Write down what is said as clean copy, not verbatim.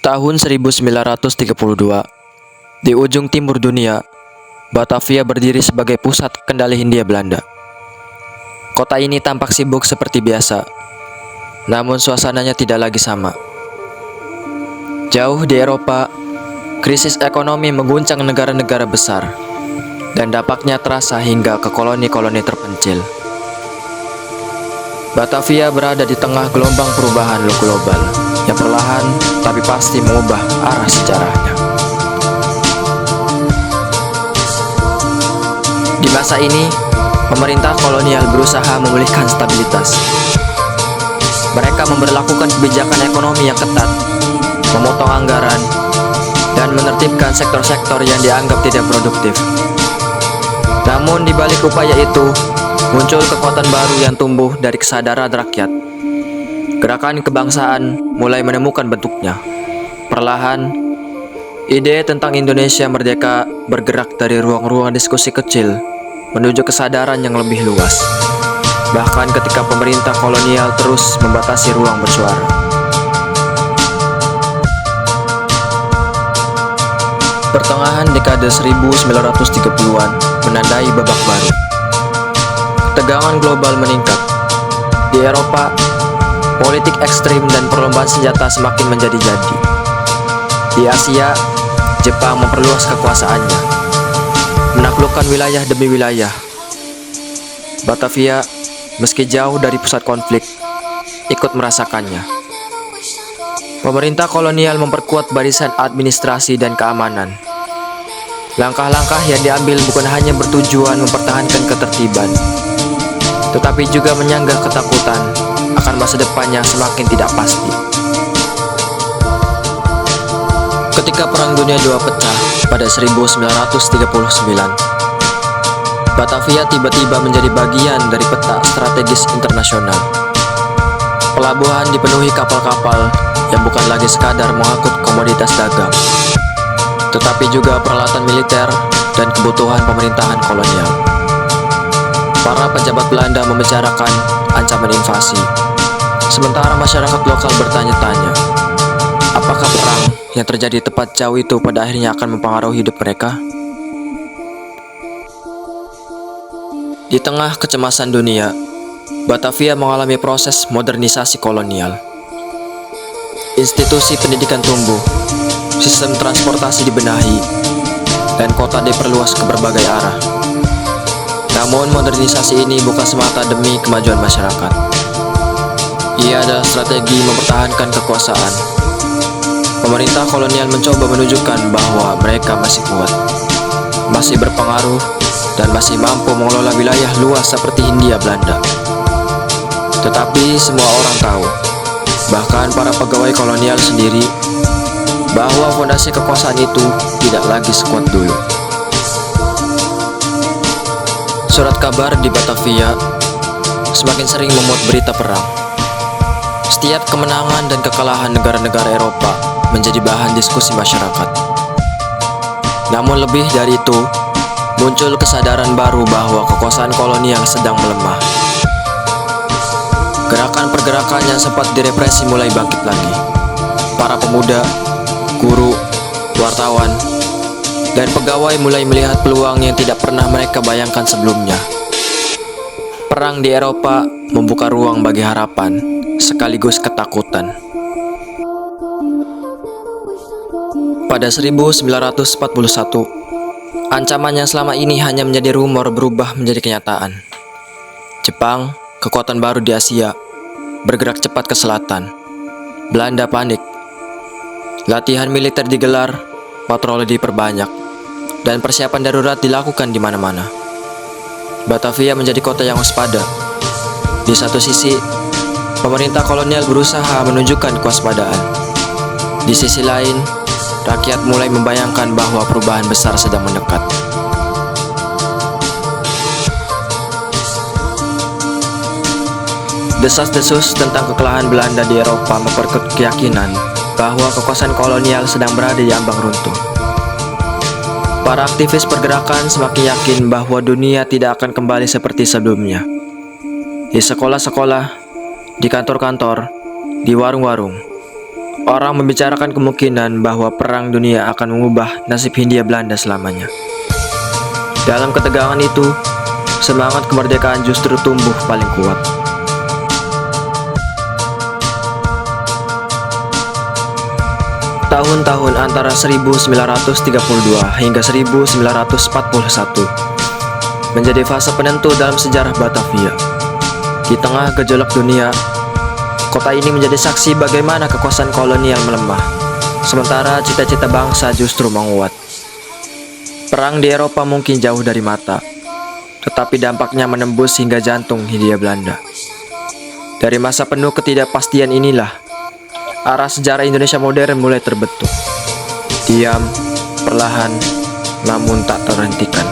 Tahun 1932, di ujung timur dunia, Batavia berdiri sebagai pusat kendali Hindia Belanda. Kota ini tampak sibuk seperti biasa, namun suasananya tidak lagi sama. Jauh di Eropa, krisis ekonomi mengguncang negara-negara besar, dan dampaknya terasa hingga ke koloni-koloni terpencil. Batavia berada di tengah gelombang perubahan global yang perlahan tapi pasti mengubah arah sejarahnya. Di masa ini, pemerintah kolonial berusaha memulihkan stabilitas. Mereka memberlakukan kebijakan ekonomi yang ketat, memotong anggaran, dan menertibkan sektor-sektor yang dianggap tidak produktif. Namun di balik upaya itu, muncul kekuatan baru yang tumbuh dari kesadaran rakyat. Gerakan kebangsaan mulai menemukan bentuknya. Perlahan, ide tentang Indonesia merdeka bergerak dari ruang-ruang diskusi kecil menuju kesadaran yang lebih luas. Bahkan ketika pemerintah kolonial terus membatasi ruang bersuara. Pertengahan dekade 1930-an menandai babak baru. Ketegangan global meningkat. Di Eropa, politik ekstrim dan perlombaan senjata semakin menjadi-jadi. Di Asia, Jepang memperluas kekuasaannya, menaklukkan wilayah demi wilayah. Batavia, meski jauh dari pusat konflik, ikut merasakannya. Pemerintah kolonial memperkuat barisan administrasi dan keamanan. Langkah-langkah yang diambil bukan hanya bertujuan mempertahankan ketertiban, tetapi juga menyanggah ketakutan akan masa depan yang semakin tidak pasti. Ketika Perang Dunia II pecah pada 1939, Batavia tiba-tiba menjadi bagian dari peta strategis internasional. Pelabuhan dipenuhi kapal-kapal yang bukan lagi sekadar mengangkut komoditas dagang, tetapi juga peralatan militer dan kebutuhan pemerintahan kolonial. Para pejabat Belanda membicarakan ancaman invasi, sementara masyarakat lokal bertanya-tanya, apakah perang yang terjadi tepat jauh itu pada akhirnya akan mempengaruhi hidup mereka? Di tengah kecemasan dunia, Batavia mengalami proses modernisasi kolonial. Institusi pendidikan tumbuh, sistem transportasi dibenahi, dan kota diperluas ke berbagai arah. Namun modernisasi ini bukan semata demi kemajuan masyarakat. Ia adalah strategi mempertahankan kekuasaan. Pemerintah kolonial mencoba menunjukkan bahwa mereka masih kuat, masih berpengaruh, dan masih mampu mengelola wilayah luas seperti Hindia Belanda. Tetapi semua orang tahu, bahkan para pegawai kolonial sendiri, bahwa fondasi kekuasaan itu tidak lagi sekuat dulu. Surat kabar di Batavia semakin sering memuat berita perang. Setiap kemenangan dan kekalahan negara-negara Eropa menjadi bahan diskusi masyarakat. Namun lebih dari itu, muncul kesadaran baru bahwa kekuasaan kolonial sedang melemah. Gerakan-pergerakan yang sempat direpresi mulai bangkit lagi. Para pemuda, guru, wartawan, dan pegawai mulai melihat peluang yang tidak pernah mereka bayangkan sebelumnya. Perang di Eropa membuka ruang bagi harapan, sekaligus ketakutan. Pada 1941, ancaman yang selama ini hanya menjadi rumor berubah menjadi kenyataan. Jepang, kekuatan baru di Asia, bergerak cepat ke selatan. Belanda panik. Latihan militer digelar, patroli diperbanyak, dan persiapan darurat dilakukan di mana-mana. Batavia menjadi kota yang waspada. Di satu sisi, pemerintah kolonial berusaha menunjukkan kewaspadaan. Di sisi lain, rakyat mulai membayangkan bahwa perubahan besar sedang mendekat. Desas-desus tentang kekalahan Belanda di Eropa memperkuat keyakinan bahwa kekuasaan kolonial sedang berada di ambang runtuh. Para aktivis pergerakan semakin yakin bahwa dunia tidak akan kembali seperti sebelumnya. Di sekolah-sekolah, di kantor-kantor, di warung-warung, orang membicarakan kemungkinan bahwa Perang Dunia akan mengubah nasib Hindia Belanda selamanya. Dalam ketegangan itu, semangat kemerdekaan justru tumbuh paling kuat. Tahun-tahun antara 1932 hingga 1941 menjadi fase penentu dalam sejarah Batavia. Di tengah gejolak dunia, kota ini menjadi saksi bagaimana kekuasaan kolonial melemah, sementara cita-cita bangsa justru menguat. Perang di Eropa mungkin jauh dari mata, tetapi dampaknya menembus hingga jantung Hindia Belanda. Dari masa penuh ketidakpastian inilah, arah sejarah Indonesia modern mulai terbentuk. Diam, perlahan, namun tak terhentikan.